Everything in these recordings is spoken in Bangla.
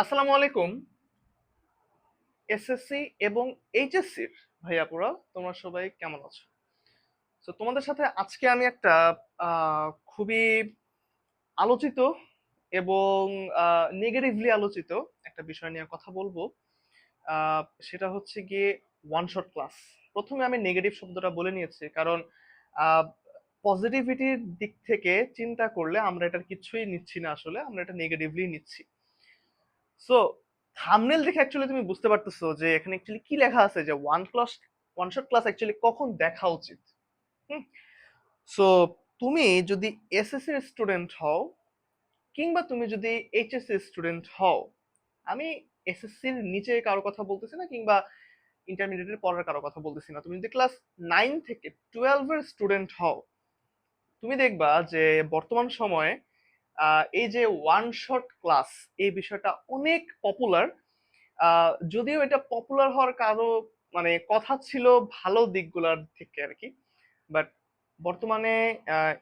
আসসালামু আলাইকুম। এসএসসি এবং এইচএসসির ভাইয়াপুরা, তোমরা সবাই কেমন আছো? তো তোমাদের সাথে আজকে আমি একটা খুবই আলোচিত এবং নেগেটিভলি আলোচিত একটা বিষয় নিয়ে কথা বলবো। সেটা হচ্ছে গিয়ে ওয়ান শট ক্লাস। প্রথমে আমি নেগেটিভ শব্দটা বলে নিয়েছি, কারণ পজিটিভিটির দিক থেকে চিন্তা করলে আমরা এটার কিছুই নিচ্ছি না, আসলে আমরা এটা নেগেটিভলি নিচ্ছি। সো থাম্বনেল দেখে অ্যাকচুয়ালি তুমি বুঝতে পারতেছো যে এখানে অ্যাকচুয়ালি কি লেখা আছে, যে ওয়ান শট ক্লাস অ্যাকচুয়ালি কখন দেখা উচিত। হুম। সো তুমি যদি এসএসসি এর স্টুডেন্ট হও, কিংবা তুমি যদি এইচএসসি স্টুডেন্ট হও, আমি এসএসসির নিচে কারো কথা বলতেছি না, কিংবা ইন্টারমিডিয়েটের পরের কারো কথা বলতেছি না, তুমি যদি ক্লাস 9 থেকে 12 এর স্টুডেন্ট হও, তুমি দেখবা যে বর্তমান সময়ে এই যে ওয়ান শট ক্লাস, এই বিষয়টা অনেক পপুলার। যদিও এটা পপুলার হওয়ার কারো মানে কথা ছিল ভালো দিকগুলোর থেকে আর কি, বাট বর্তমানে আহ,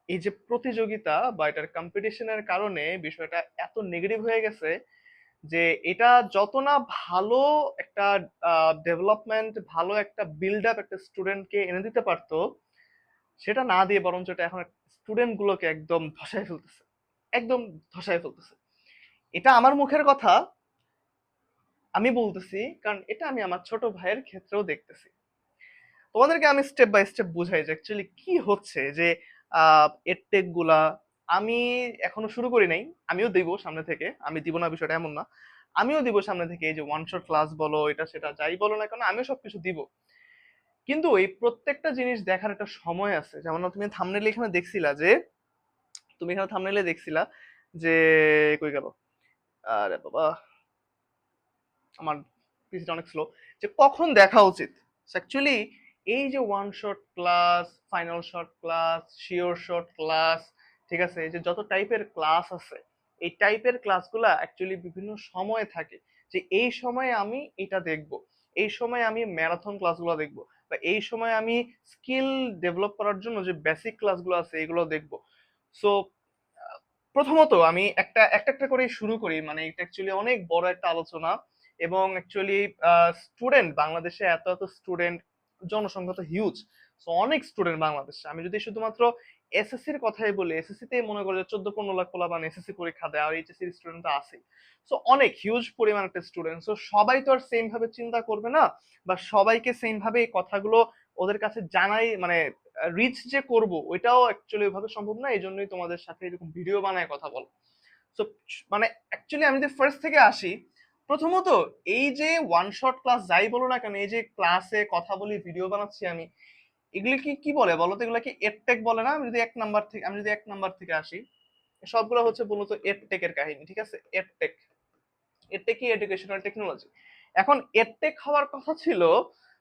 এই যে প্রতিযোগিতা বা এটার কম্পিটিশনের কারণে বিষয়টা এত নেগেটিভ হয়ে গেছে যে এটা যত না ভালো একটা ডেভেলপমেন্ট, ভালো একটা বিল্ড আপ একটা স্টুডেন্টকে এনে দিতে পারতো, সেটা না দিয়ে বরঞ্চ এটা এখন স্টুডেন্ট গুলোকে একদম ধসায় ফেলতেছে, একদম ধসায় ফেলতেছে। এটা আমার মুখের কথা আমি বলতেছি, কারণ এটা আমি আমার ছোট ভাইয়ের ক্ষেত্রেও দেখতেছি। তোমাদেরকে আমি স্টেপ বাই স্টেপ বুঝাই যে অ্যাকচুয়ালি কি হচ্ছে, যে এডটেক গুলা আমি এখনো শুরু করি নাই। আমিও দিব সামনে থেকে, আমি দিব না বিষয়টা এমন না, আমিও দিব সামনে থেকে। এই যে ওয়ান শট ক্লাস বলো, এটা সেটা যাই বলো না কেন, আমিও সবকিছু দিব। কিন্তু এই প্রত্যেকটা জিনিস দেখার একটা সময় আছে। যেমন তুমি থাম্বনেইলে এখানে দেখছিলা যে, তুমি এখানে থাম্বনেইলে দেখছিলা যে, কই গেল, আরে বাবা, আমার পিসিটা অনেক স্লো, যে কখন দেখা উচিত। অ্যাকচুয়ালি এই যে one shot class, final shot class, sure shot class, ঠিক আছে, এই যে যত টাইপের ক্লাস আছে, এই টাইপের ক্লাসগুলা অ্যাকচুয়ালি বিভিন্ন সময়ে থাকে। যে এই সময়ে আমি এটা দেখব, এই সময় আমি ম্যারাথন ক্লাসগুলো দেখব, বা এই সময় আমি স্কিল ডেভেলপ করার জন্য যে বেসিক ক্লাসগুলো আছে এগুলো দেখব। সো প্রথমত আমি একটা একটা একটা করে শুরু করি, মানে এটা অ্যাকচুয়ালি অনেক বড় একটা আলোচনা। এবং অ্যাকচুয়ালি স্টুডেন্ট বাংলাদেশে এত এত স্টুডেন্ট, জনসংখ্যা তো হিউজ। সো অনেক স্টুডেন্ট বাংলাদেশে, আমি যদি শুধুমাত্র এসএসসির কথাই বলি, এসএসসি তে মনে করো যে 14-15 লাখ পোলাপান এসএসসি পরীক্ষা দেয়, আর এইচএসসি স্টুডেন্ট তো আছে। সো অনেক হিউজ পরিমাণ একটা স্টুডেন্ট। সো সবাই তো আর সেম ভাবে চিন্তা করবে না, বা সবাইকে সেম ভাবে এই কথাগুলো ওদের কাছে জানাই, মানে রিচ যে করব ওইটাও অ্যাকচুয়ালি ওইভাবে সম্ভব না। এই জন্যই তোমাদের সাথে এরকম ভিডিও বানায় কথা বল। সো মানে অ্যাকচুয়ালি আমি যদি ফার্স্ট থেকে আসি, প্রথমত এই যে ওয়ান শট ক্লাস যাই বলো না কেন, এই যে ক্লাসে কথা বলি, ভিডিও বানাচ্ছি আমি, এগুলি কি কি বলে বলো তো? এগুলো কি এডটেক বলে না? আমি যদি 1 নাম্বার থেকে আসি, সবগুলো হচ্ছে মূলত এডটেক এর কাহিনী, ঠিক আছে? এডটেক, এডটেক কি? Educational technology. এখন এডটেক হওয়ার কথা ছিল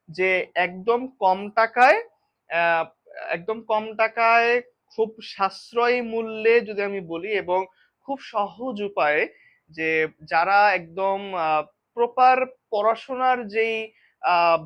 যে একদম কম টাকায়, আহ, একদম কম টাকায়, খুব সাশ্রয়ী মূল্যে যদি আমি বলি, এবং খুব সহজ উপায়ে, যে যারা একদম প্রপার পড়াশোনার যেই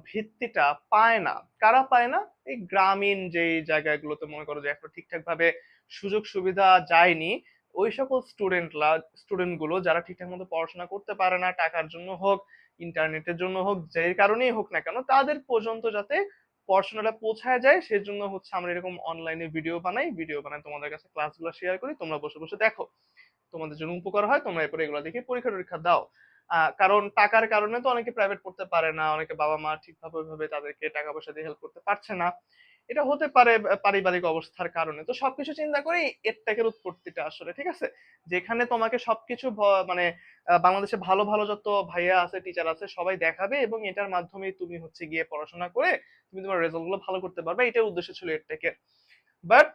ভিত্তিটা পায় না, কারা পায় না? এই গ্রামীণ যেই জায়গাগুলোতে মনে করো যে একটা ঠিকঠাক ভাবে সুযোগ সুবিধা যায়নি, ওই সকল স্টুডেন্ট গুলো যারা ঠিকঠাক মতো পড়াশোনা করতে পারে না, টাকার জন্য হোক, ইন্টারনেটের জন্য হোক, যেই কারণেই হোক না কেন, তাদের পর্যন্ত যাতে পড়াশোনাটা পৌঁছায় যায়, সেজন্য হচ্ছে আমরা এরকম অনলাইনে ভিডিও বানাই তোমাদের কাছে ক্লাসগুলো শেয়ার করি, তোমরা বসে বসে দেখো, তোমাদের জন্য উপকার হয়, তোমরা এরপরে এগুলো দেখে পরীক্ষা টরীক্ষা দাও। কারণ টাকার কারণে তো অনেকে প্রাইভেট পড়তে পারে না, অনেকে বাবা মা ঠিকভাবে ওইভাবে তাদেরকে টাকা পয়সা দিয়ে হেল্প করতে পারছে না, এটা হতে পারে পারিবারিক অবস্থার কারণে। তো সবকিছু চিন্তা করে এডটেকের উৎপত্তিটা আসলে, ঠিক আছে, যেখানে তোমাকে সবকিছু মানে বাংলাদেশে ভালো ভালো যত ভাইয়া আছে, টিচার আছে, সবাই দেখাবে, এবং এটার মাধ্যমে তুমি হচ্ছে গিয়ে পড়াশোনা করে তুমি তোমার রেজাল্ট গুলো ভালো করতে পারবে, এটার উদ্দেশ্য ছিল এডটেকের। বাট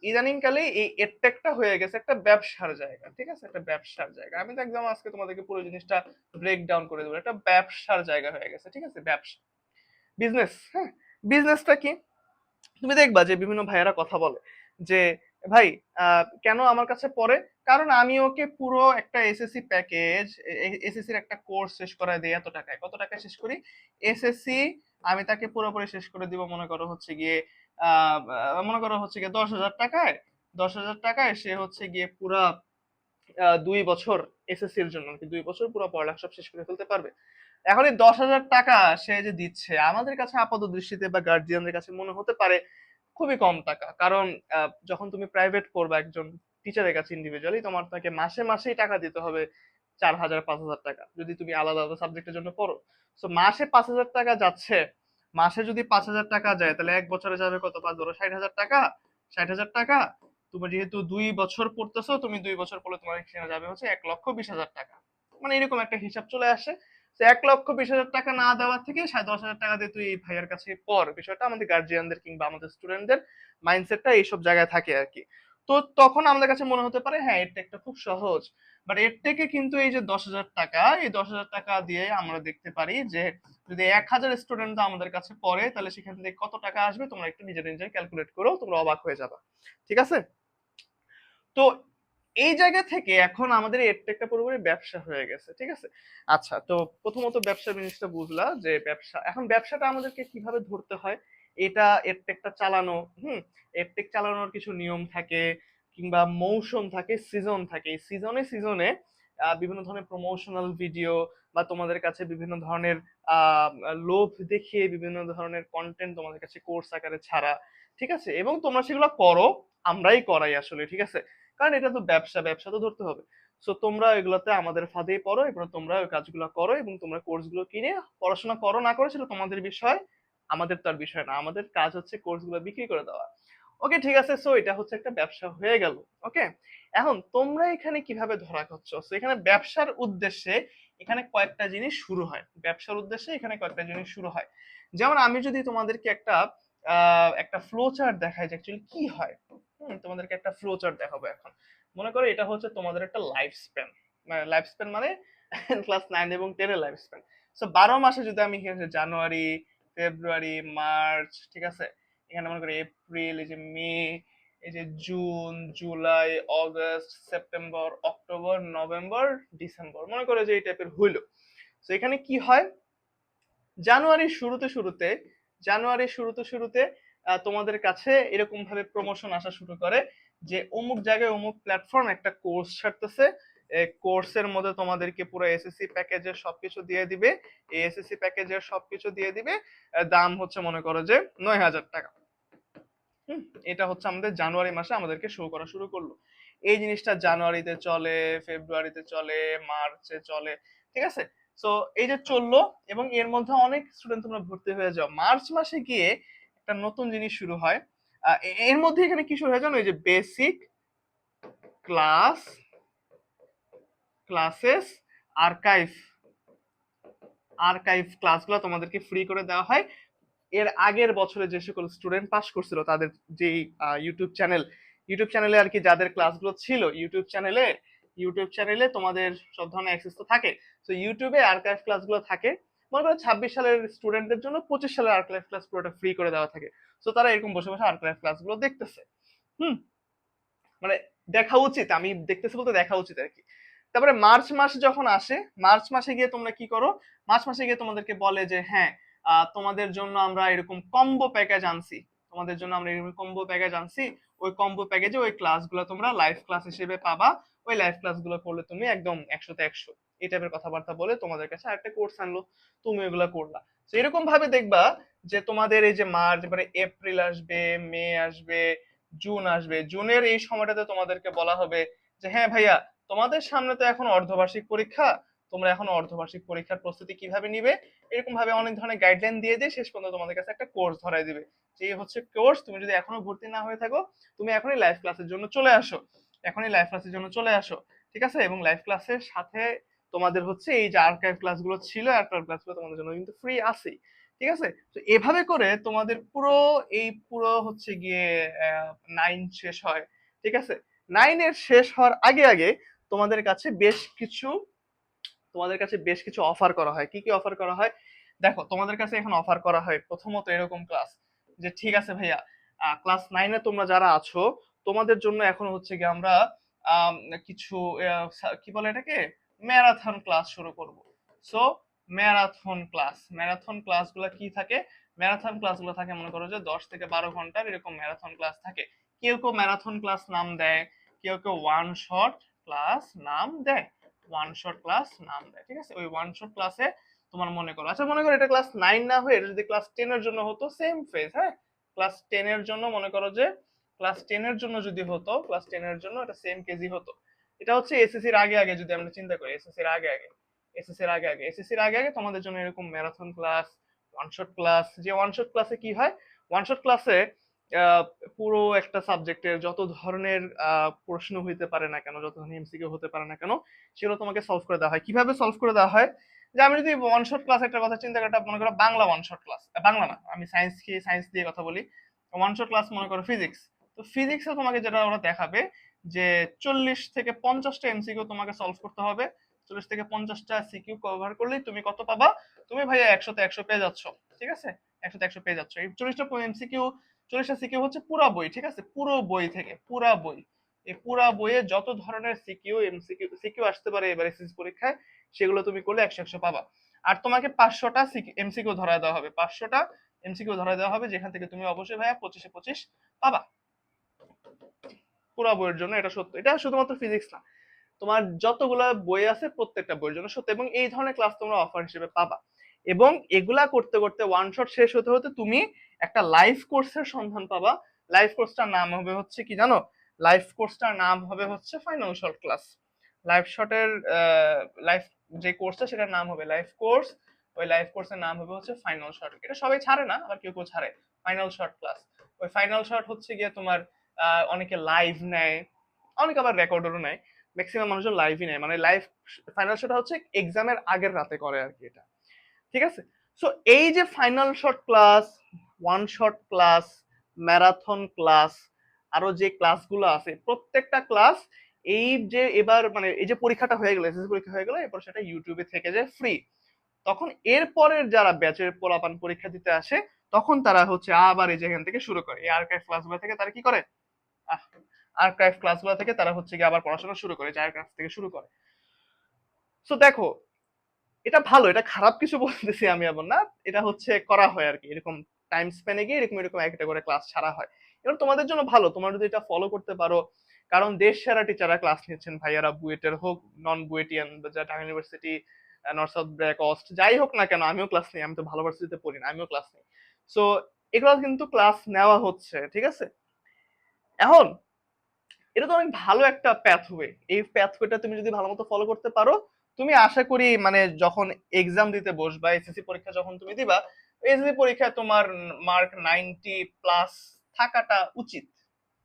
ইদানিং কালে এই এডটেকটা হয়ে গেছে একটা ব্যবসার জায়গা, ঠিক আছে, একটা ব্যবসার জায়গা। আমি তো একদম আজকে তোমাদেরকে পুরো জিনিসটা ব্রেক ডাউন করে দেবো, একটা ব্যবসার জায়গা হয়ে গেছে, ঠিক আছে, ব্যবসা, বিজনেস। হ্যাঁ, বিজনেসটা কি? তুমি দেখবা যে বিভিন্ন ভাইয়েরা কথা বলে যে, ভাই কেন আমার কাছে পড়ে? কারণ আমি ওকে পুরো একটা এসএসসি প্যাকেজ, এসএসসির একটা কোর্স শেষ করায় দিই এত টাকায়। কত টাকায় শেষ করি? এসএসসি আমি তাকে পুরোপুরি শেষ করে দিব, মনে করো হচ্ছে গিয়ে 10,000 টাকায়। 10,000 টাকায় সে হচ্ছে গিয়ে পুরা 2 বছর এসএসসি এর জন্য, কি 2 বছর পুরো পড়ালেখা সব শেষ করে ফেলতে পারবে। এখন এই 10,000 টাকা সে যে দিচ্ছে, আমাদের কাছে আপাত দৃষ্টিতে বা গার্জিয়ানদের কাছে মনে হতে পারে খুবই কম টাকা। কারণ যখন তুমি প্রাইভেট পড়বা একজন টিচারের কাছে ইন্ডিভিজুয়ালি, তোমার তাকে মাসে মাসেই টাকা দিতে হবে 4,000 5,000 টাকা, যদি তুমি আলাদা আলাদা সাবজেক্টের জন্য পড়ো। সো মাসে 5,000 টাকা যাচ্ছে, মাসে যদি 5,000 টাকা যায় তাহলে এক বছরে যাবে কত, 5 ধরো 60,000 টাকা। 60,000 টাকা তুমি যেহেতু 2 বছর পড়তেছো, তুমি 2 বছর পড়লে তোমার সেখানে যাবে হচ্ছে 1,20,000 টাকা। মানে এরকম একটা হিসাব চলে আসে। তো 1,20,000 টাকা না দেওয়ার থেকে 10,000 টাকা দিয়ে তুই এই ভাইয়ার কাছে পর, বিষয়টা আমাদের গার্জিয়ানদের কিংবা আমাদের স্টুডেন্টদের মাইন্ডসেটটা এইসব জায়গায় থাকে আর কি। তো তখন আমাদের কাছে মনে হতে পারে হ্যাঁ এর একটা খুব সহজ, বাট এর থেকে কিন্তু এই যে 10,000 টাকা, এই 10,000 টাকা দিয়ে আমরা দেখতে পারি যে যদি 1,000 স্টুডেন্ট আমাদের কাছে পড়ে তাহলে সেখান থেকে কত টাকা আসবে, তোমরা একটু নিজের নিজের ক্যালকুলেট করো, তোমরা অবাক হয়ে যাবা। ঠিক আছে? তো এই জায়গা থেকে এখন আমাদের এডটেকটা পুরোপুরি ব্যবসা হয়ে গেছে। ঠিক আছে? আচ্ছা, তো প্রথমত ব্যবসা জিনিসটা বুঝলা যে ব্যবসা, এখন ব্যবসাটা আমাদেরকে কিভাবে ধরতে হয়, এটা এডটেকটা চালানো, এডটেক চালানোর কিছু নিয়ম থাকে কিংবা মৌসুম থাকে, সিজন থাকে। এই সিজনে সিজনে বিভিন্ন ধরনের প্রমোশনাল ভিডিও বা তোমাদের কাছে বিভিন্ন ধরনের আহ লোভ দেখিয়ে বিভিন্ন ধরনের কন্টেন্ট তোমাদের কাছে কোর্স আকারে ছাড়া। ঠিক আছে? এবং তোমরা সেগুলো করো, আমরাই করাই আসলে। ঠিক আছে? কারণ এটা তো ব্যবসা, ব্যবসা তো ধরতে হবে। সো তোমরা এগুলোতে আমাদের ফাঁদেই পড়ো, এবার তোমরা ওই কাজগুলো করো এবং তোমরা কোর্সগুলো কিনে পড়াশোনা করো না করো সেটা তোমাদের বিষয়, আমাদের তার বিষয় না। আমাদের কাজ হচ্ছে কোর্সগুলো বিক্রি করে দেওয়া। ওকে, ঠিক আছে। সো এটা হচ্ছে একটা ব্যবসা হয়ে গেল। ওকে, এখন তোমরা এখানে কিভাবে ধরা খাচ্ছ? সো এখানে ব্যবসার উদ্দেশ্যে এখানে কয়েকটা জিনিস শুরু হয়, ব্যবসার উদ্দেশ্যে এখানে কয়েকটা জিনিস শুরু হয়। যেমন আমি যদি তোমাদেরকে একটা ফ্লো চার্ট দেখাই যে অ্যাকচুয়ালি কি হয়। তোমাদেরকে একটা ফ্লো চার্ট দেখাবো এখন। মনে করো এটা হচ্ছে তোমাদের একটা লাইফ স্প্যান, মানে লাইফ স্প্যান মানে ক্লাস 9 এবং 10 এর লাইফ স্প্যান। সো 12 মাসে যদি আমি এখানে জানুয়ারি, ফেব্রুয়ারি, মার্চ, ঠিক আছে, এখানে মনে করি এপ্রিল, এই যে মে, এই যে June, July, August, September, October, November, December, মনে করো যে এই টাইপের হইলো। তো এখানে কি হয়, জানুয়ারির শুরুতে শুরুতে জানুয়ারির শুরুতে শুরুতে তোমাদের কাছে এরকম ভাবে প্রমোশন আসা শুরু করে যে অমুক জায়গায় অমুক প্ল্যাটফর্ম একটা কোর্স ছাড়তেছে, কোর্সের মধ্যে তোমাদেরকে পুরো এসএসসি প্যাকেজের সবকিছু দিয়ে দিবে। এই এসএসসি প্যাকেজের সবকিছু দিয়ে দিবে, দাম হচ্ছে মনে করো যে 9,000 টাকা। এটা হচ্ছে আমাদের জানুয়ারি মাসে আমাদেরকে শো করা শুরু করলো। এই জিনিসটা জানুয়ারিতে চলে, ফেব্রুয়ারিতে চলে, মার্চে চলে। ঠিক আছে? তো এই যে চললো, এবং এর মধ্যে অনেক স্টুডেন্ট তোমরা ভর্তি হয়ে যাও। মার্চ মাসে গিয়ে একটা নতুন জিনিস শুরু হয়। এর মধ্যে এখানে কি শুরু হয় জানো, এই যে basic class, classes, archive, archive ক্লাসগুলো তোমাদেরকে ফ্রি করে দেওয়া হয়। এর আগের বছরে যে সকল স্টুডেন্ট পাস করছিল তাদের যেই ইউটিউব চ্যানেলে আর কি যাদের ক্লাসগুলো ছিল, ইউটিউব চ্যানেলে তোমাদের সব ধরনের অ্যাক্সেস তো থাকে। তো ইউটিউবে আর্কাইভ ক্লাসগুলো থাকে। মনে করো 26 সালের স্টুডেন্টদের জন্য 25 সালের আর্কাইভ ক্লাস পুরোটা ফ্রি করে দেওয়া থাকে। তো তারা এরকম বসে বসে আর্কাইভ ক্লাসগুলো দেখতেছে। হুম মানে দেখা উচিত, আমি দেখতেছি বলতে দেখা উচিত আর কি। তারপরে মার্চ মাস যখন আসে, মার্চ মাসে গিয়ে তোমরা কি করো, মার্চ মাসে গিয়ে তোমাদেরকে বলে যে হ্যাঁ তোমাদের জন্য আমরা এরকম কম্বো প্যাকেজ আনছি, তোমাদের জন্য আমরা এরকম কম্বো প্যাকেজ আনছি। ওই কম্বো প্যাকেজে ওই ক্লাসগুলো তোমরা লাইভ ক্লাস হিসেবে পাবা। ওই লাইভ ক্লাসগুলো করলে তুমি একদম 100তে 100, এই টাইপের কথাবার্তা বলে তোমাদের কাছে আরেকটা কোর্স আনলো, তুমি ওইগুলো করলা। তো এরকম ভাবে দেখবা যে তোমাদের এই যে মার্চ, এবারে এপ্রিল আসবে, মে আসবে, জুন আসবে। জুনের এই সময়টাতে তোমাদেরকে বলা হবে যে হ্যাঁ ভাইয়া, তোমাদের সামনে তো এখন অর্ধবার্ষিক পরীক্ষা, তোমরা এখন অর্ধবার্ষিক পরীক্ষার প্রস্তুতি কিভাবে নিবে, এরকম ভাবে অনেক ধরনের গাইডলাইন দিয়ে দিয়ে শেষ পর্যন্ত তোমাদের কাছে একটা কোর্স ধরাই দিবে যে এই হচ্ছে কোর্স। তুমি যদি এখনো ভর্তি না হয়ে থাকো, তুমি এখনই লাইভ ক্লাসের জন্য চলে আসো, এখনই লাইভ ক্লাসের জন্য চলে আসো। ঠিক আছে? এবং লাইভ ক্লাসের সাথে তোমাদের হচ্ছে এই যে আর্কাইভ ক্লাসগুলো ছিল, আর্কাইভ ক্লাসগুলো তোমাদের জন্য কিন্তু ফ্রি আছেই। ঠিক আছে? তো এভাবে করে তোমাদের পুরো হচ্ছে গিয়ে 9 শেষ হয়। ঠিক আছে? 9 এর শেষ হওয়ার আগে আগে তোমাদের কাছে বেশ কিছু অফার করা হয়। কি কি অফার করা হয় দেখো, তোমাদের কাছে এখন অফার করা হয় প্রথমত এরকম ক্লাস, যে ঠিক আছে ভাইয়া, ক্লাস 9-এ তোমরা যারা আছো তোমাদের জন্য এখন হচ্ছে গিয়ে আমরা আম, কিছু কি বলে এটাকে, ম্যারাথন ক্লাস শুরু করব। সো ম্যারাথন ক্লাসগুলো কি থাকে, ম্যারাথন ক্লাসগুলো থাকে মনে করো যে 10 থেকে 12 ঘন্টার এরকম ম্যারাথন ক্লাস থাকে। কেউ কেউ ম্যারাথন ক্লাস নাম দেয়, কেউ কেউ ওয়ান শট ক্লাস নাম দেয়, ওয়ান শট ক্লাস নাম দেয়, ঠিক আছে। ওই ওয়ান শট ক্লাসে তোমার মনে করো, আচ্ছা মনে করো এটা ক্লাস 9 না হয়ে এটা যদি ক্লাস 10 এর জন্য হতো, সেম ফেজ, হ্যাঁ, ক্লাস 10 এর জন্য মনে করো যে ক্লাস 10 এর জন্য যদি হতো, ক্লাস 10 এর জন্য এটা সেম কেজি হতো। এটা হচ্ছে এসএসসির আগে আগে যদি আমরা চিন্তা করি, এসএসসির আগে আগে, এসএসসির আগে আগে, এসএসসির আগে আগে তোমাদের জন্য এরকম marathon class, one shot class, যে ওয়ান শট ক্লাসে কি হয়, ওয়ান শট ক্লাসে পুরো একটা সাবজেক্টের যত ধরনের প্রশ্ন হইতে পারে না কেন, যত ধরনের এমসিকিউ হতে পারে না কেন, সেগুলো তোমাকে সলভ করে দেওয়া হয়। কিভাবে সলভ করে দেওয়া হয়, যে আমি যদি ওয়ান শট ক্লাস একটা কথা চিন্তা করি, মনে করো Bangla one shot class, Bangla না, আমি সায়েন্স দিয়ে কথা বলি, ওয়ান শট ক্লাস মনে করো ফিজিক্স, তো ফিজিক্সে তোমাকে যেটা ওরা দেখাবে যে 40 থেকে 50টা এমসিকিউ তোমাকে সলভ করতে হবে, 40 থেকে 50টা সিকিউ কভার করলেই তুমি কত পাবা, তুমি ভাইয়া 100-তে 100 পেয়ে যাচ্ছ, ঠিক আছে, 100-তে 100 পেয়ে যাচ্ছ। এই 40টা এমসিকিউ, 40টা সিকিউ হচ্ছে পুরা বই, ঠিক আছে, পুরো বই থেকে, পুরা বই, এই পুরা বইয়ে যত ধরনের সিকিউ সিকিউ আসতে পারে এবার এসএসসি পরীক্ষায়, সেগুলো তুমি করলে 100-100 পাবা। আর তোমাকে 500টা এমসিকিউ ধরায় দেওয়া হবে, 500টা এমসিকিউ ধরায় দেওয়া হবে, যেখান থেকে তুমি অবশ্যই ভাইয়া 25-এ 25 পাবা পুরা বইয়ের জন্য। এটা সত্য, এটা শুধুমাত্র ফিজিক্স না, তোমার যতগুলা বই আছে প্রত্যেকটা বইয়ের জন্য সত্য। এবং এই ধরনের ক্লাস তোমরা অফার হিসেবে পাবা, এবং এগুলা করতে করতে ওয়ান শট শেষ হতে হতে তুমি একটা লাইভ কোর্সের সন্ধান পাবা। লাইভ কোর্সটার নাম হবে হচ্ছে কি জানো, লাইভ কোর্সটার নাম হবে হচ্ছে ফাইনাল শট ক্লাস। লাইভ শটের লাইভ যে কোর্সটা সেটার নাম হবে লাইভ কোর্স, ওই লাইভ কোর্সের নাম হবে হচ্ছে ফাইনাল শট। এটা সবাই ছাড়ে না, আবার কেউ কেউ ছাড়ে ফাইনাল শট ক্লাস। ওই ফাইনাল শট হচ্ছে গিয়ে তোমার অনেকে লাইভ নেয়, অনেকে আবার রেকর্ডারও নেয়, ম্যাক্সিমাম মানুষজন লাইভই নেয়, মানে লাইভ ফাইনাল শট হচ্ছে এক্সামের আগের রাতে করে আর কি এটা, ঠিক আছে। সো এই যে final shot class, one shot class, marathon class, আরো যে ক্লাসগুলো আছে প্রত্যেকটা ক্লাস, এই যে এবার মানে এই যে পরীক্ষাটা হয়ে গেল, এসএসসি পরীক্ষা হয়ে গেল, এরপর সেটা ইউটিউবে থেকে যায় ফ্রি। তখন এরপরের যারা ব্যাচের পোলাপান পরীক্ষা দিতে আসে, তখন তারা হচ্ছে আবার এই যেখান থেকে শুরু করে, এই আর্কাইভ ক্লাসগুলো থেকে তারা কি করে, আর্কাইভ ক্লাসগুলো থেকে তারা হচ্ছে গিয়ে আবার পড়াশোনা শুরু করে, যে আর্কাইভ থেকে শুরু করে। সো দেখো, এটা ভালো, এটা খারাপ কিছু বলতেছি আমি এমন না, এটা হচ্ছে করা হয় আর কি, এরকম টাইম স্প্যানে গিয়ে এরকম এরকম একটা করে ক্লাস ছাড়া হয়। এবার তোমাদের জন্য ভালো, তোমরা যদি এটা ফলো করতে পারো, কারণ দেশ সেরা টিচাররা ক্লাস নিচ্ছেন ভাইয়ারা, বুয়েটের হোক, নন বুয়েটিয়ান বা যা Dhaka university, North South BRAC অস্ট যাই হোক না কেন, আমিও ক্লাস নিই, আমি তো ভালো ভার্সিটিতে পড়ি না, আমিও ক্লাস নিই। সো এগুলো কিন্তু ক্লাস নেওয়া হচ্ছে, ঠিক আছে। এখন এটা তো অনেক ভালো একটা প্যাথওয়ে, এই প্যাথওয়েটা তুমি যদি ভালো মতো ফলো করতে পারো, তুমি আশা করি মানে যখন এক্সাম দিতে বসবা, এসএসসি পরীক্ষা যখন তুমি দিবা, এসএসসি পরীক্ষায় তোমার মার্ক 90+ থাকাটা উচিত,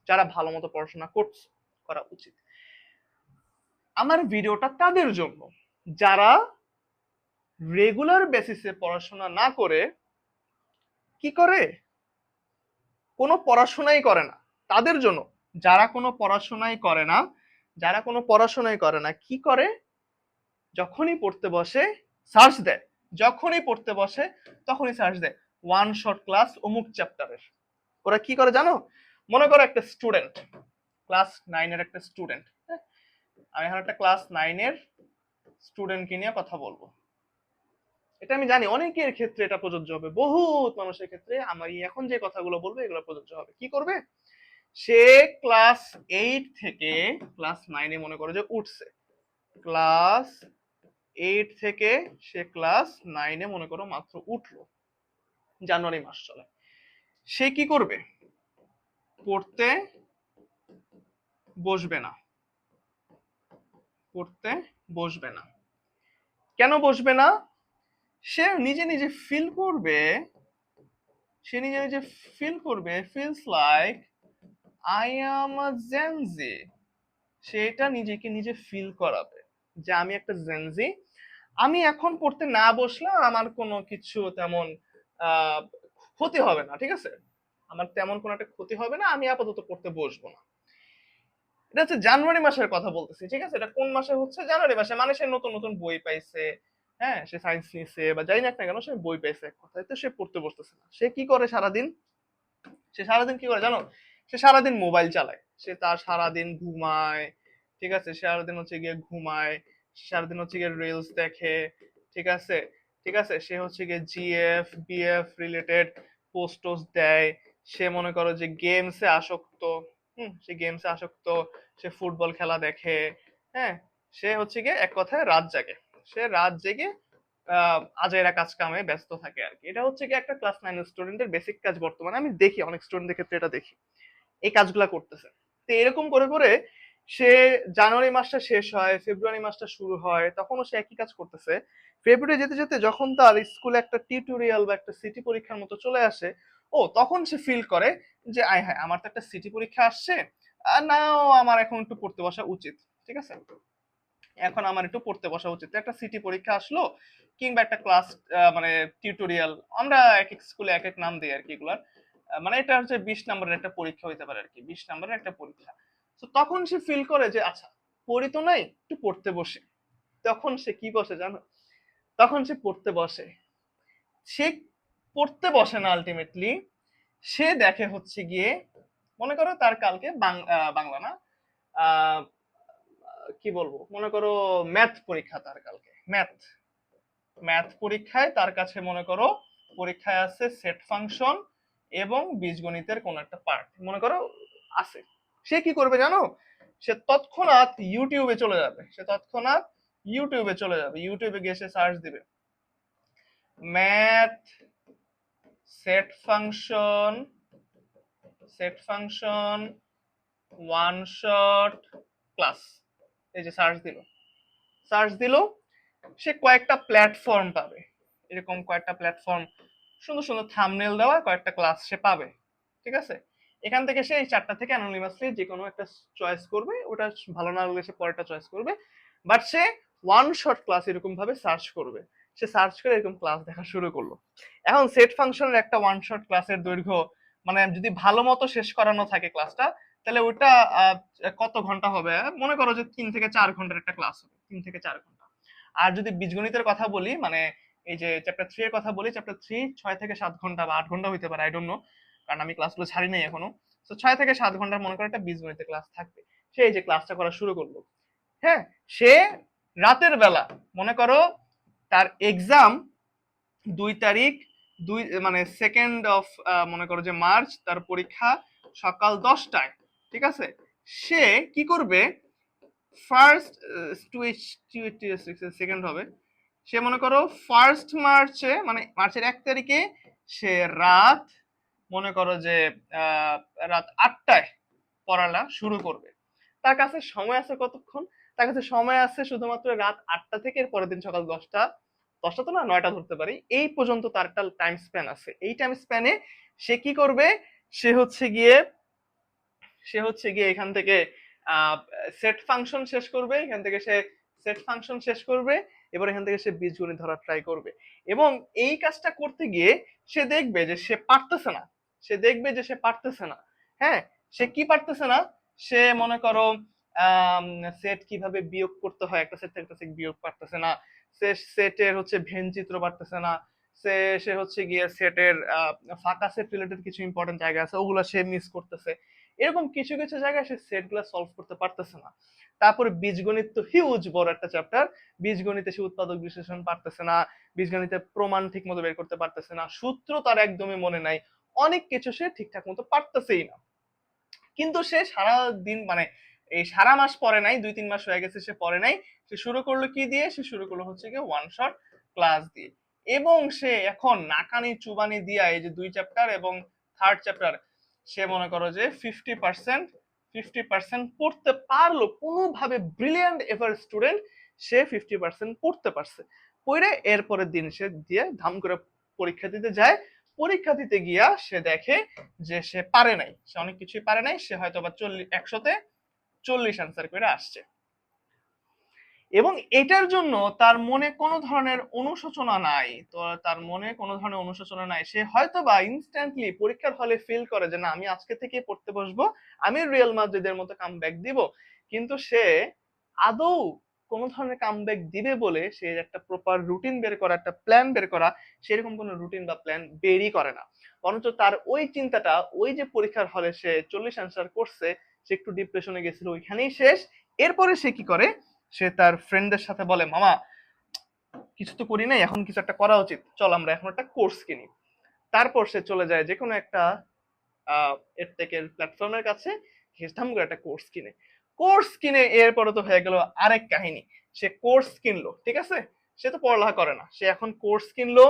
যারা ভালো মতো পড়াশোনা করছে, করা উচিত। আমার ভিডিওটা তাদের জন্য যারা রেগুলার বেসিসে পড়াশোনা না করে কি করে, কোনো পড়াশোনাই করে না, তাদের জন্য, যারা কোনো পড়াশোনাই করে না, যারা কোনো পড়াশোনাই করে না, কি করে, যখনই পড়তে বসে সার্চ দেয়, যখনই পড়তে বসে তখনই সার্চ দেয় ওয়ান শট ক্লাস অমুক চ্যাপ্টারের। ওরা কি করে জানো, মনে করো একটা স্টুডেন্ট, ক্লাস 9-এর একটা স্টুডেন্ট, আমি এখন একটা ক্লাস 9-এর স্টুডেন্টকে নিয়ে কথা বলবো, এটা আমি জানি অনেকের ক্ষেত্রে এটা প্রযোজ্য হবে, বহুত মানুষের ক্ষেত্রে আমার এখন যে কথাগুলো বলবো এগুলো প্রযোজ্য হবে। কি করবে, সে ক্লাস 8 থেকে ক্লাস 9-এ মনে করো যে উঠছে, ক্লাস 8 থেকে সে ক্লাস 9-এ মনে করো মাত্র উঠলো, জানুয়ারি মাস চলে, সে কি করবে, পড়তে বসবে না, পড়তে বসবে না। কেন বসবে না, সে নিজে নিজে ফিল করবে, সে নিজে নিজে ফিল করবে, feels like I am a Gen Z, সেটা নিজেকে নিজে ফিল করাবে যে আমি একটা জেনজি, আমি এখন পড়তে না বসলে আমার কোনো কিছু তেমন আহ ক্ষতি হবে না, ঠিক আছে, আমার তেমন কোনো একটা ক্ষতি হবে না, আমি আপাতত পড়তে বসবো না। এটা হচ্ছে জানুয়ারি মাসের কথা বলতেছি, ঠিক আছে, এটা কোন মাসে হচ্ছে, জানুয়ারি মাসে, মানে সে নতুন নতুন বই পাইছে, হ্যাঁ, সে সায়েন্স নিছে বা যাই না কেন, সে বই পাইছে এক কথায়, তো সে পড়তে বসতেছে না, সে কি করে সারাদিন, সে সারাদিন কি করে জানো, সে সারাদিন মোবাইল চালায়, সে তার সারাদিন ঘুমায়, ঠিক আছে, সারাদিন হচ্ছে গিয়ে ঘুমায়, সারাদিন হচ্ছে গিয়ে রিলস দেখে, ঠিক আছে, ঠিক আছে, সে হচ্ছে গিয়ে GF BF related post toast দেয়, সে মনে করো যে গেমসে আসক্ত, সে গেমসে আসক্ত, সে ফুটবল খেলা দেখে, হ্যাঁ, সে হচ্ছে গিয়ে এক কথায় রাত জাগে, সে রাত জেগে আজাইরা কাজ কামে ব্যস্ত থাকে আর কি। এটা হচ্ছে কি একটা ক্লাস 9 স্টুডেন্টের বেসিক কাজ, বর্তমানে আমি দেখি অনেক স্টুডেন্টের ক্ষেত্রে এটা দেখি, এই কাজগুলা করতেছে। তো এরকম করে করে সে জানুয়ারি মাসটা শেষ হয়, ফেব্রুয়ারি মাসটা শুরু হয়, তখনও সে একই কাজ করতেছে। ফেব্রুয়ারি যেতে যেতে যখন তার স্কুলে একটা টিউটোরিয়াল বা একটা সিটি পরীক্ষার মতো চলে আসে, ও তখন সে ফিল করে যে আয় হ্যাঁ, আমার তো একটা সিটি পরীক্ষা আসছে, আর নাও আমার এখন একটু পড়তে বসা উচিত। ঠিক আছে, এখন আমার একটু পড়তে বসা উচিত, একটা সিটি পরীক্ষা আসলো কিংবা একটা ক্লাস মানে টিউটোরিয়াল, আমরা এক এক স্কুলে এক এক নাম দিই আর কি এগুলার। মানে এটা হচ্ছে 20 নম্বরের একটা পরীক্ষা হইতে পারে আর কি, 20 নম্বরের একটা পরীক্ষা। তো তখন সে ফিল করে যে আচ্ছা, পড়ি তো নাই, একটু পড়তে বসে। তখন সে কি বসে জানো? তখন সে পড়তে বসে। সে পড়তে বসে না, আলটিমেটলি সে দেখে হচ্ছে গিয়ে, মনে করো তার কালকে বাংলা না, আহ কি বলবো, মনে করো ম্যাথ পরীক্ষা, তার কালকে ম্যাথ ম্যাথ পরীক্ষায় তার কাছে মনে করো পরীক্ষায় আছে সেট ফাংশন এবং বীজগণিতের কোন একটা পার্ট মনে করো আছে। সে কি করবে জানো? সে তৎক্ষণাৎ ইউটিউবে চলে যাবে, ইউটিউবে গিয়ে সে সার্চ দিবে math set function, one shot class. এই যে সার্চ দিল, সে কয়েকটা প্ল্যাটফর্ম পাবে, এরকম কয়েকটা প্ল্যাটফর্ম, সুন্দর সুন্দর থাম্বনেল দেওয়া কয়েকটা ক্লাস সে পাবে। ঠিক আছে, এখান থেকে সে এই 4টা থেকে অ্যানোনিমাসলি যে কোনো একটা চয়েস করবে, ওটা ভালো না লাগলে সে পরেরটা চয়েস করবে। But say one shot class এরকম ভাবে সার্চ করবে, সে সার্চ করে এরকম ক্লাস দেখা শুরু করলো। এখন সেট ফাংশনের একটা ওয়ান শট ক্লাসের দৈর্ঘ্য, মানে যদি ভালো মতো শেষ করানো থাকে ক্লাসটা, তাহলে ওটা কত ঘন্টা হবে? মনে করো যে 3 থেকে 4 ঘন্টার একটা ক্লাস হবে, 3 থেকে 4 ঘন্টা। আর যদি বীজগণিতের কথা বলি, মানে এই যে চ্যাপ্টার 3 এর কথা বলি, চ্যাপ্টার 3 6 থেকে 7 ঘন্টা বা 8 ঘন্টা হইতে পারে, আই ডোন্ট নো, কারণ আমি ক্লাসগুলো ছাড়ি নাই এখনো। তো 6 থেকে 7 ঘন্টার মনে করো একটা বীজগণিতের ক্লাস থাকবে। সে এই যে ক্লাসটা করা শুরু করলো, হ্যাঁ, সে রাতের বেলা, মনে করো তার এক্সাম 2 তারিখ, মানে 2 মনে করো যে মার্চ, তার পরীক্ষা সকাল 10টায়। ঠিক আছে, সে কি করবে, ফার্স্ট সেকেন্ড হবে, সে মনে করো ফার্স্ট মার্চে, মানে মার্চের 1 তারিখে সে রাত, মনে করো যে আহ, রাত 8টায় পড়ালা শুরু করবে। তার কাছে সময় আছে কতক্ষণ? তার কাছে সময় আছে শুধুমাত্র রাত 8টা থেকে এর পরের দিন সকাল 10টা, 10টা তো না, 9টা ধরতে পারি, এই পর্যন্ত তার একটা টাইম স্প্যান আছে। এই টাইম স্প্যানে সে কি করবে? সে হচ্ছে গিয়ে এখান থেকে সেট ফাংশন শেষ করবে, এখান থেকে সে সেট ফাংশন শেষ করবে, এবার এখান থেকে সে বীজগণিত ধরার ট্রাই করবে। এবং এই কাজটা করতে গিয়ে সে দেখবে যে সে পারতেছে না, হ্যাঁ, সে কি পারতেছে না? সে মনে করো সেট কিভাবে বিয়োগ করতে হয়, একটা সেট থেকে একটা সেট বিয়োগ পারতেছে না, সে সেটের হচ্ছে ভেন চিত্র পারতেছে না, সে সে হচ্ছে গিয়ে সেটের ফাঁকা সেট রিলেটেড কিছু ইম্পর্টেন্ট জায়গা আছে ওগুলো সে মিস করতেছে। এরকম কিছু কিছু জায়গায় সে সেট গুলা সলভ করতে পারতেছে না। তারপরে বীজগণিত তো হিউজ বড় একটা চ্যাপ্টার, বীজগণিতে সে উৎপাদক বিশ্লেষণ পারতেছে না, বীজগণিতে প্রমাণ ঠিক মতো বের করতে পারতেছে না, সূত্র তার একদমই মনে নাই, অনেক কিছু সে ঠিকঠাক মতো পারতেছেই না। কিন্তু সে সারা দিন, মানে এই সারা মাস পরে নাই, 2-3 মাস হয়ে গেছে সে পরে নাই। সে শুরু করলো কি দিয়ে? সে শুরু করলো হচ্ছে কি ওয়ান শট ক্লাস দিয়ে। এবং সে এখন নাকানি চুবানি দিয়া এই যে 2 চ্যাপ্টার এবং থার্ড চ্যাপ্টার, সে মনে করো যে 50% পড়তে পারলো কোনোভাবে। ব্রিলিয়ান্ট এভার স্টুডেন্ট, সে 50% পড়তে পারছে। পড়ে এরপরের দিন সে দিয়ে ধাম করে পরীক্ষা দিতে যায়। পরীক্ষা দিতে গিয়া সে দেখে যে সে পারে নাই, সে অনেক কিছুই পারে নাই, সে হয়তো বা 100তে 40 অ্যান্সার করে আসছে। এবং এটার জন্য তার মনে কোনো ধরনের অনুশোচনা নাই, তো তার মনে কোনো ধরনের অনুশোচনা নাই, সে হয়তো বা ইনস্ট্যান্টলি পরীক্ষার হলে ফিল করে যে না, আমি আজকে থেকে পড়তে বসবো, আমি রিয়াল মাদ্রিদের মতো কামব্যাক দিব। কিন্তু সে আদৌ কোনো ধরনের কামব্যাক দিবে বলে সে একটা প্রপার রুটিন বের করা, একটা প্ল্যান বের করা, সেরকম কোনো রুটিন বা প্ল্যান বেরই করে না। বরঞ্চ তার ওই চিন্তাটা, ওই যে পরীক্ষার হলে সে 40 অ্যান্সার করছে, সে একটু ডিপ্রেশনে গেছিল, ওইখানেই শেষ। এরপরে সে কি করে? সে তার ফ্রেন্ডদের সাথে বলে, মামা কিছু তো করি নাই, এখন কিছু একটা করা উচিত, চল আমরা এখন একটা কোর্স কিনি। তারপর সে চলে যায় যে কোনো একটা এডটেকের প্ল্যাটফর্মের কাছে, ঘেসধাম করে একটা কোর্স কিনে। কোর্স কিনে এরপরে তো হয়ে গেল আরেক কাহিনী। সে কোর্স কিনলো, ঠিক আছে, সে তো পড়ালেখা করে না, সে এখন কোর্স কিনলো,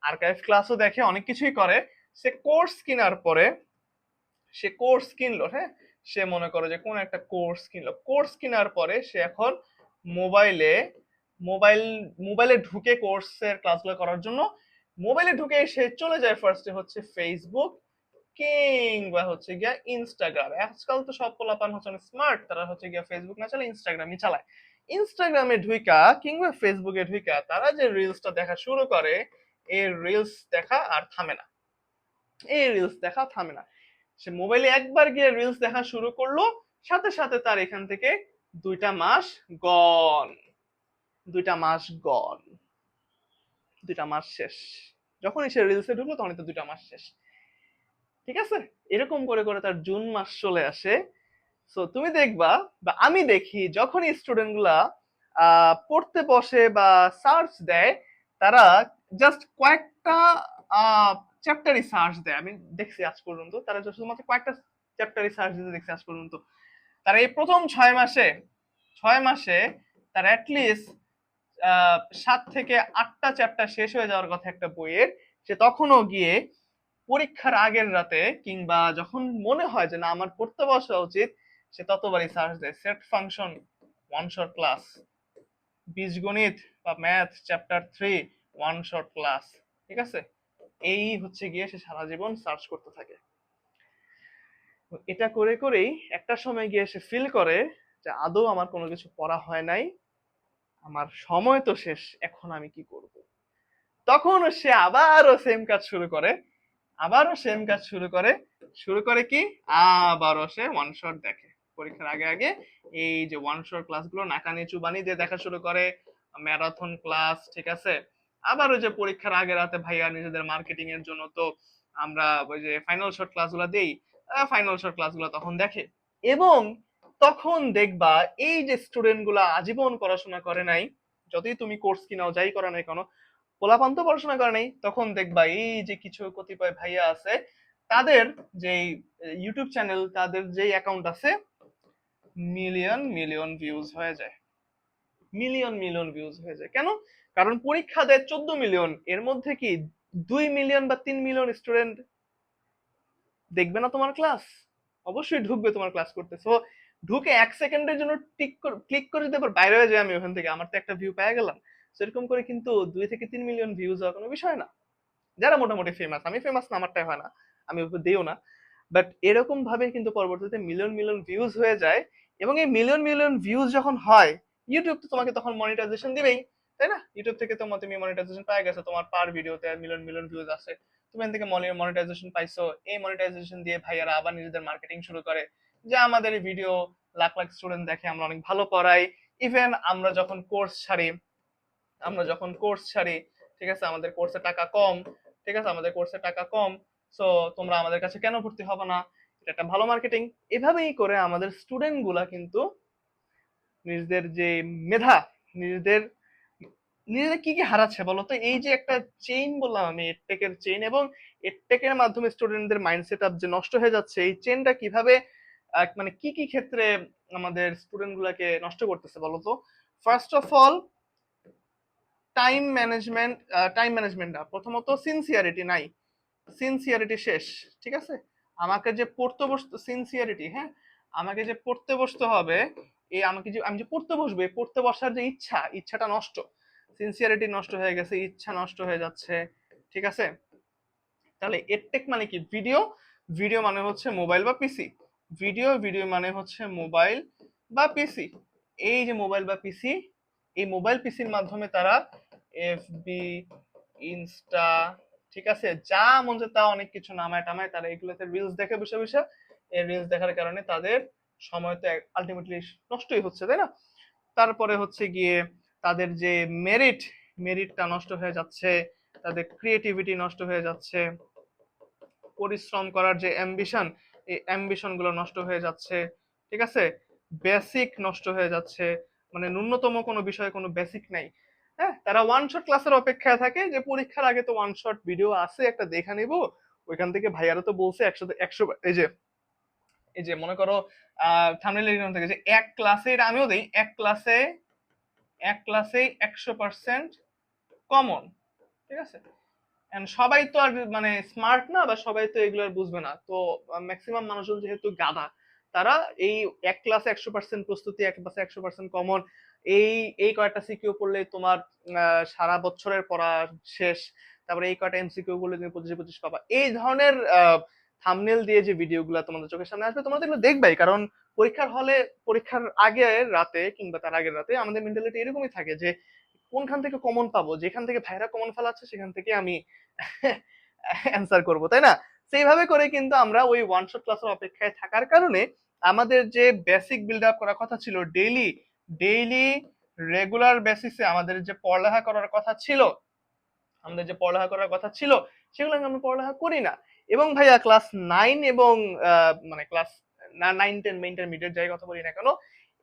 আর্কাইভ ক্লাসও দেখে, অনেক কিছুই করে। সে কোর্স কেনার পরে, সে কোর্স কিনলো, হ্যাঁ, সে মনে করে যে কোন একটা কোর্স কিনলো, কোর্স কেনার পরে সে এখন মোবাইলে মোবাইল মোবাইলে ঢুকে কোর্সের ক্লাসগুলো করার জন্য মোবাইলে ঢুকে সে চলে যায় ফার্স্টে হচ্ছে ফেসবুক কিংবা হচ্ছে গিয়া ইনস্টাগ্রাম। আজকাল তো সব পোলাপান হচ্ছে অনেক স্মার্ট, তারা হচ্ছে গিয়া ফেসবুক না চালায় ইনস্টাগ্রামই চালায়। ইনস্টাগ্রামে ঢুইকা কিংবা ফেসবুকে ঢুইকা তারা যে রিলসটা দেখা শুরু করে, এই রিলস দেখা আর থামে না, এই রিলস দেখা থামে না। সে মোবাইলে একবার গিয়ে রিলস দেখা শুরু করলো, সাথে সাথে তার এখান থেকে 2টা মাস গন, 2টা মাস গন, 2টা মাস শেষ। যখনই সে রিলসে ঢুকলো তখনই তো 2টা মাস শেষ, ঠিক আছে। এরকম করে করে তার জুন মাস চলে আসে। সো তুমি দেখবা বা আমি দেখি যখনই স্টুডেন্ট গুলা পড়তে বসে বা সার্চ দেয়, তারা জাস্ট কয়েকটা চ্যাপ্টারই সার্চ দেয়। আমি দেখছি আজ পর্যন্ত তারা শুধুমাত্র কয়েকটা চ্যাপ্টারই সার্চ দিতে দেখছি আজ পর্যন্ত। তারা এই প্রথম 6 মাসে, 6 মাসে তার অ্যাটলিস্ট 7 থেকে 8টা চ্যাপ্টার শেষ হয়ে যাওয়ার কথা একটা বইয়ের, সে তখনও গিয়ে পরীক্ষার আগের রাতে কিংবা যখন মনে হয় যে না আমার পড়তে বসা উচিত, সে ততবারই সার্চ দেয় set function one shot class, বীজগণিত বা math chapter 3 one shot class, ঠিক আছে। এই হচ্ছে গিয়ে সে সারা জীবন সার্চ করতে থাকে। এটা করে করেই একটা সময় গিয়ে সে ফিল করে যে আদৌ আমার কোনো কিছু পড়া হয় নাই, আমার সময় তো শেষ, এখন আমি কি করব। তখন সে আবারও সেম কাজ শুরু করে, আবারও সেম কাজ শুরু করে, শুরু করে কি, আবারও সে ওয়ান শট দেখে পরীক্ষার আগে আগে। এই যে ওয়ান শট ক্লাসগুলো নাকানি চুবানি দিয়ে দেখা শুরু করে, ম্যারাথন ক্লাস, ঠিক আছে। আবার ওই যে পরীক্ষার আগে রাতে ভাইয়া নিজেদের মার্কেটিং এর জন্য তো আমরা ওই যে ফাইনাল শট ক্লাসগুলো দেই, ফাইনাল শট ক্লাসগুলো তখন দেখে। এবং তখন দেখবা এই যে স্টুডেন্ট গুলা আজীবন পড়াশোনা করে নাই, যতই তুমি কোর্স কিনাও যাই করা নাই কেন, পোলাপান তো পড়াশোনা করে নাই, তখন দেখবা এই যে কিছু কতিপয় ভাইয়া আছে, তাদের যে ইউটিউব চ্যানেল, তাদের যে অ্যাকাউন্ট আছে, মিলিয়ন মিলিয়ন ভিউজ হয়ে যায়, মিলিয়ন মিলিয়ন ভিউজ হয়ে যায়। কেন? কারণ পরীক্ষা দেয় 14 মিলিয়ন, এর মধ্যে কি 2 মিলিয়ন বা 3 মিলিয়ন স্টুডেন্ট দেখবে না তোমার ক্লাস? অবশ্যই ঢুকবে তোমার ক্লাস করতে। সো ঢুকে 1 সেকেন্ডের জন্য ক্লিক করে দিতে পার বাইরে হয়ে যায়, আমি ওখান থেকে আমার তো একটা ভিউ পেয়ে গেলাম। সেরকম করে কিন্তু 2 থেকে 3 মিলিয়ন ভিউজ হওয়া কোনো বিষয় না। যারা মোটামুটি ফেমাস, আমি ফেমাস না, আমারটাই হয় না, আমি দিও না, বাট এরকম ভাবে কিন্তু পরবর্তীতে মিলিয়ন মিলিয়ন ভিউজ হয়ে যায়। এবং এই মিলিয়ন মিলিয়ন ভিউজ যখন হয়, ইউটিউব তো তোমাকে তখন মনিটাইজেশন দিবেই, তাই না? ইউটিউব থেকে তুমি মনিটাইজেশন পেয়ে গেছো, তোমার পার ভিডিওতে মিলিয়ন মিলিয়ন ভিউজ আছে, তুমি এখান থেকে মনিটাইজেশন পাইছো। এই মনিটাইজেশন দিয়ে ভাইয়ারা আবার নিজেদের মার্কেটিং শুরু করে, যে আমাদের এই ভিডিও লাখ লাখ স্টুডেন্ট দেখে, আমরা অনেক ভালো পড়াই। ইভেন আমরা যখন কোর্স ছাড়ি, ঠিক আছে, আমাদের কোর্সে টাকা কম, ঠিক আছে, আমাদের কোর্সে টাকা কম, সো তোমরা আমাদের কাছে কেন ভর্তি হবে না, এটা একটা ভালো মার্কেটিং। এভাবেই করে আমাদের স্টুডেন্ট গুলা কিন্তু নিজেদের যে মেধা, নিজেদের নিজেদের কি কি হারাচ্ছে বলতো, এই যে একটা চেইন বললাম আমি, এডটেকের চেইন, এবং এডটেকের মাধ্যমে স্টুডেন্টদের মাইন্ডসেট আপ যে নষ্ট হয়ে যাচ্ছে, এই চেইনটা কিভাবে মানে কি কি ক্ষেত্রে আমাদের স্টুডেন্ট গুলাকে নষ্ট করতেছে বলতো। First of all, time management না, প্রথমত সিনসিয়ারিটি নাই, সিনসিয়ারিটি শেষ, ঠিক আছে। আমাকে যে পড়তে বসতে সিনসিয়ারিটি, হ্যাঁ, আমাকে যে পড়তে বসতে হবে, এই আমি যে পড়তে বসবো, এই পড়তে বসার যে ইচ্ছাটা নষ্ট, সিনসিয়ারিটি নষ্ট হয়ে গেছে, ইচ্ছা নষ্ট হয়ে যাচ্ছে, ঠিক আছে। তাহলে এডটেক মানে কি, ভিডিও, ভিডিও মানে হচ্ছে মোবাইল বা পিসি, ভিডিও মানে হচ্ছে মোবাইল বা পিসি। এই যে মোবাইল বা পিসি, এই মোবাইল পিসির মাধ্যমে তারা এফবি, ইনস্টা, ঠিক আছে, যা মন চায় তা অনেক কিছু নামায় টামায় তারা এগুলোতে রিলস দেখে বসে বসে। এই রিলস দেখার কারণে তাদের সময় তো আলটিমেটলি নষ্টই হচ্ছে, তাই না? তারপরে হচ্ছে গিয়ে তাদের যে মেরিটটা নষ্ট হয়ে যাচ্ছে, তাদের ক্রিয়েটিভিটি নষ্ট হয়ে যাচ্ছে, পরিশ্রম করার যে অ্যাম্বিশন, এই অ্যাম্বিশন গুলো নষ্ট হয়ে যাচ্ছে, ঠিক আছে। বেসিক নষ্ট হয়ে যাচ্ছে, মানে ন্যূনতম কোনো বিষয়ে কোনো বেসিক নাই। হ্যাঁ, তারা ওয়ান শট ক্লাসের অপেক্ষায় থাকে যে পরীক্ষার আগে তো ওয়ান শট ভিডিও আছে, একটা দেখা নিব, ওইখান থেকে ভাইয়ারা তো বলছে 100 এই যে এই যে মনে করো থাম্বনেইল থেকে যে এক ক্লাসে, এটা আমিও দেই, এক ক্লাসে 100% কমন, ঠিক আছে। এন্ড সবাই তো আর মানে স্মার্ট না, বা সবাই তো এগুলো আর বুঝবে না, তো ম্যাক্সিমাম মানুষজন যেহেতু গাধা, তারা এই এক ক্লাসে 100% প্রস্তুতি, এক ক্লাসে 100% কমন, এই এই কয়েকটা সিকিউ পড়লে তোমার সারা বছরের পড়া শেষ, তারপরে এই কয়টা এমসিকিউ গুলো তুমি 25 পাবা, এই ধরনের থাম্বনেল দিয়ে যে ভিডিওগুলো তোমাদের চোখের সামনে আসবে, তোমরা তো এগুলো দেখবাই। কারণ পরীক্ষার হলে, পরীক্ষার আগে রাতে কিংবা তার আগের রাতে আমাদের মেন্টালিটি এরকমই থাকে যে কোনখান থেকে কমন পাবো, যেখান থেকে ভাইরা কমন ফেলাচ্ছে সেখান থেকে আমি অ্যান্সার করব, তাই না? সেইভাবে করে কিন্তু আমরা ওই ওয়ান শট ক্লাসের অপেক্ষায় থাকার কারণে আমাদের যে বেসিক বিল্ড আপ করার কথা ছিল, ডেইলি ডেইলি রেগুলার বেসিসে আমাদের যে পড়ালেখা করার কথা ছিল, সেগুলো আমরা পড়ালেখা করি না। এবং ভাইয়া ক্লাস 9 এবং মানে ক্লাস 9 10 ইন্টারমিডিয়েট যাই কথা বলি না কেন,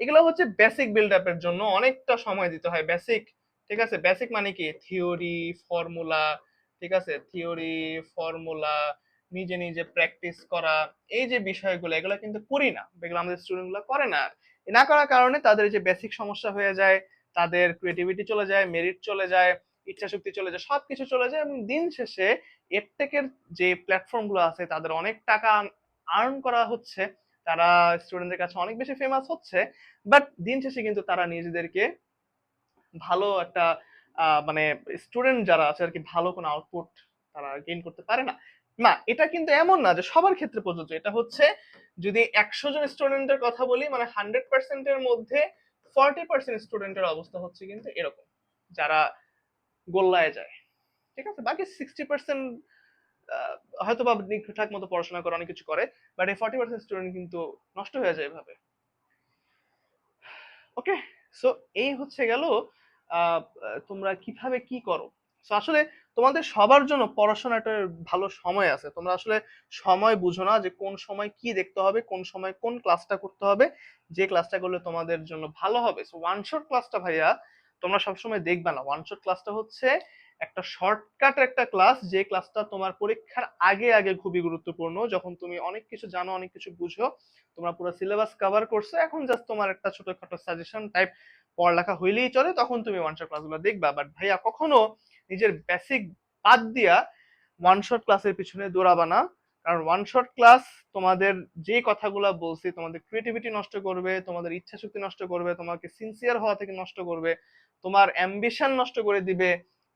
এগুলো হচ্ছে বেসিক বিল্ড আপের জন্য অনেকটা সময় দিতে হয়। বেসিক, ঠিক আছে, বেসিক মানে কি, থিওরি ফর্মুলা, ঠিক আছে, থিওরি ফর্মুলা নিজে নিজে প্র্যাকটিস করা, এই যে বিষয়গুলো, এগুলো কিন্তু করি না, এগুলো আমাদের স্টুডেন্ট গুলো করে না। না করার কারণে তাদের যে বেসিক সমস্যা হয়ে যায়, তাদের ক্রিয়েটিভিটি চলে যায়, মেরিট চলে যায়, ইচ্ছা শক্তি চলে যায়, সবকিছু চলে যায়, এবং দিন শেষে এডটেকের যে প্ল্যাটফর্ম গুলো আছে তাদের অনেক টাকা আর্ন করা হচ্ছে, তারা স্টুডেন্টদের কাছে অনেক বেশি ফেমাস হচ্ছে, বাট দিন শেষে কিন্তু তারা নিজেদেরকে ভালো একটা মানে স্টুডেন্ট যারা আছে আর কি, ভালো কোনো আউটপুট তারা গেইন করতে পারে না। না, এটা কিন্তু এমন না যে সবার ক্ষেত্রে প্রযোজ্য, এটা হচ্ছে যদি 100 জন স্টুডেন্টের কথা বলি, মানে 100%-এর মধ্যে 40% স্টুডেন্টের অবস্থা হচ্ছে কিন্তু এরকম, যারা গোল্লায় যায়, ঠিক আছে। বাকি 60% হয়তো বা ঠিকঠাক মতো পড়াশোনা করে, অনেক কিছু করে, বাট এই 40% স্টুডেন্ট কিন্তু নষ্ট হয়ে যায় এভাবে। ওকে, সো এই হচ্ছে গেল তোমরা কিভাবে কি করো। সো আসলে তোমাদের সবার জন্য পড়াশোনাটার ভালো সময় আছে, তোমরা আসলে সময় বুঝো না যে কোন সময় কি দেখতে হবে, কোন সময় কোন ক্লাসটা করতে হবে, যে ক্লাসটা করলে তোমাদের জন্য ভালো হবে। সো ওয়ান শট ক্লাসটা ভাইয়া তোমরা সবসময় দেখবে না। ওয়ান শট ক্লাসটা হচ্ছে একটা শর্টকাট একটা ক্লাস, যে ক্লাসটা তোমার পরীক্ষার আগে আগে খুবই গুরুত্বপূর্ণ, যখন তুমি অনেক কিছু জানো, অনেক কিছু বুঝো, তোমরা পুরো সিলেবাস কভার করছো, এখন জাস্ট তোমার একটা ছোটখাটো সাজেশন টাইপ পড়ালেখা হইলেই চলে, তখন তুমি ওয়ান শট ক্লাসগুলো দেখবা। বাট ভাইয়া কখনো নিজের বেসিক বাদ দিয়া ওয়ান শট ক্লাসের পিছনে দৌড়াবা না। কারণ ওয়ান শট ক্লাস তোমাদের যে কথাগুলো বলছি, তোমাদের ক্রিয়েটিভিটি নষ্ট করবে, তোমাদের ইচ্ছা শক্তি নষ্ট করবে, তোমাকে সিনসিয়ার হওয়া থেকে নষ্ট করবে, তোমার অ্যাম্বিশন নষ্ট করে দিবে,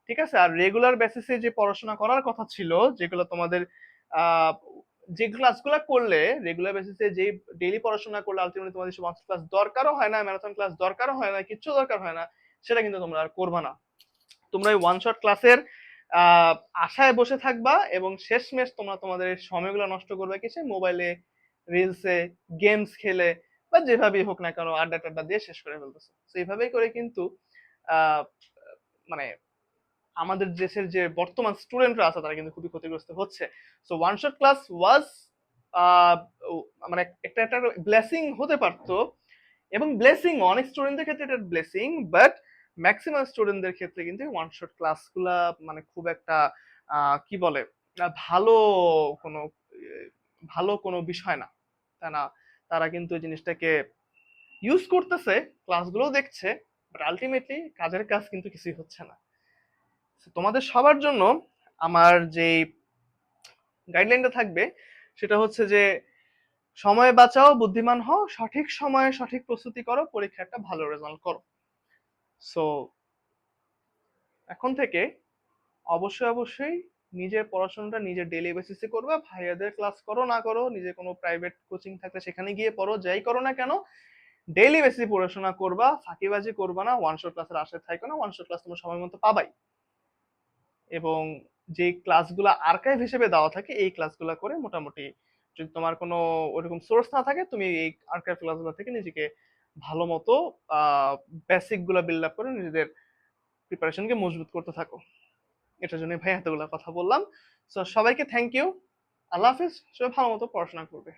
ঠিক আছে। আর রেগুলার বেসিসে যে পড়াশোনা করার কথা ছিল, যেগুলো তোমাদের আহ যে ক্লাসগুলো করলে, রেগুলার বেসিসে যে ডেইলি পড়াশোনা করলে আলটিমেটলি তোমাদের ওয়ান ক্লাস দরকারও হয় না, ম্যারাথন ক্লাস দরকারও হয় না, কিচ্ছু দরকার হয় না, সেটা কিন্তু তোমরা আর করবা না। তোমরা ওই ওয়ান শট ক্লাসের আশায় বসে থাকবা, এবং শেষমেশ তোমরা তোমাদের সময়গুলো নষ্ট করবে কিছু মোবাইলে, রিলসে, গেমস খেলে, বা যেভাবেই হোক না কেন আড্ডা টাড্ডা দিয়ে শেষ করে ফেলতেছে। তো এইভাবেই করে কিন্তু আহ মানে আমাদের দেশের যে বর্তমান স্টুডেন্টরা আছে তারা কিন্তু খুবই ক্ষতিগ্রস্ত হচ্ছে। সো ওয়ান শট ক্লাস ওয়াজ মানে একটা একটা ব্লেসিং হতে পারতো, এবং ব্লেসিং অনেক স্টুডেন্টদের ক্ষেত্রে এটা ব্লেসিং, বাট ম্যাক্সিমাম স্টুডেন্টদের ক্ষেত্রে কিন্তু ওয়ান শট ক্লাসগুলা মানে খুব একটা কি বলে ভালো কোনো ভালো কোনো বিষয় না, তাই না? তারা কিন্তু এই জিনিসটাকে ইউজ করতেছে, ক্লাসগুলোও দেখছে, বাট আলটিমেটলি কাজের কাজ কিন্তু কিছুই হচ্ছে না। So, তোমাদের সবার জন্য আমার যে গাইডলাইনটা থাকবে সেটা হচ্ছে যে সময় বাঁচাও, বুদ্ধিমান হও, সঠিক সময়ে সঠিক প্রস্তুতি করো, পরীক্ষা একটা ভালো রেজাল্ট করো। সো এখন থেকে অবশ্যই অবশ্যই নিজের পড়াশোনাটা নিজের ডেইলি বেসিসে করবে। ভাইয়াদের ক্লাস করো না করো, নিজে কোনো প্রাইভেট কোচিং থাকলে সেখানে গিয়ে পড়ো, যাই করো না কেন, ডেইলি বেসিসে পড়াশোনা করবা, ফাঁকিবাজি করবা না, ওয়ান শট ক্লাসের আশায় থাকো না, ওয়ান শট ক্লাস তোমার সময় মতো পাবাই। এবং যে ক্লাসগুলো আর্কাইভ হিসেবে দেওয়া থাকে এই ক্লাসগুলো করে মোটামুটি, যদি তোমার কোনো ওরকম সোর্স না থাকে, তুমি এই আর্কাইভ ক্লাসগুলো থেকে নিজেকে ভালো মতো বেসিক গুলো বিল্ড আপ করে নিজেদের প্রিপারেশনকে মজবুত করতে থাকো। এটার জন্য ভাই এতগুলো কথা বললাম। সো সবাইকে থ্যাংক ইউ, আল্লাহ হাফিজ, সবাই ভালো মতো পড়াশোনা করবে।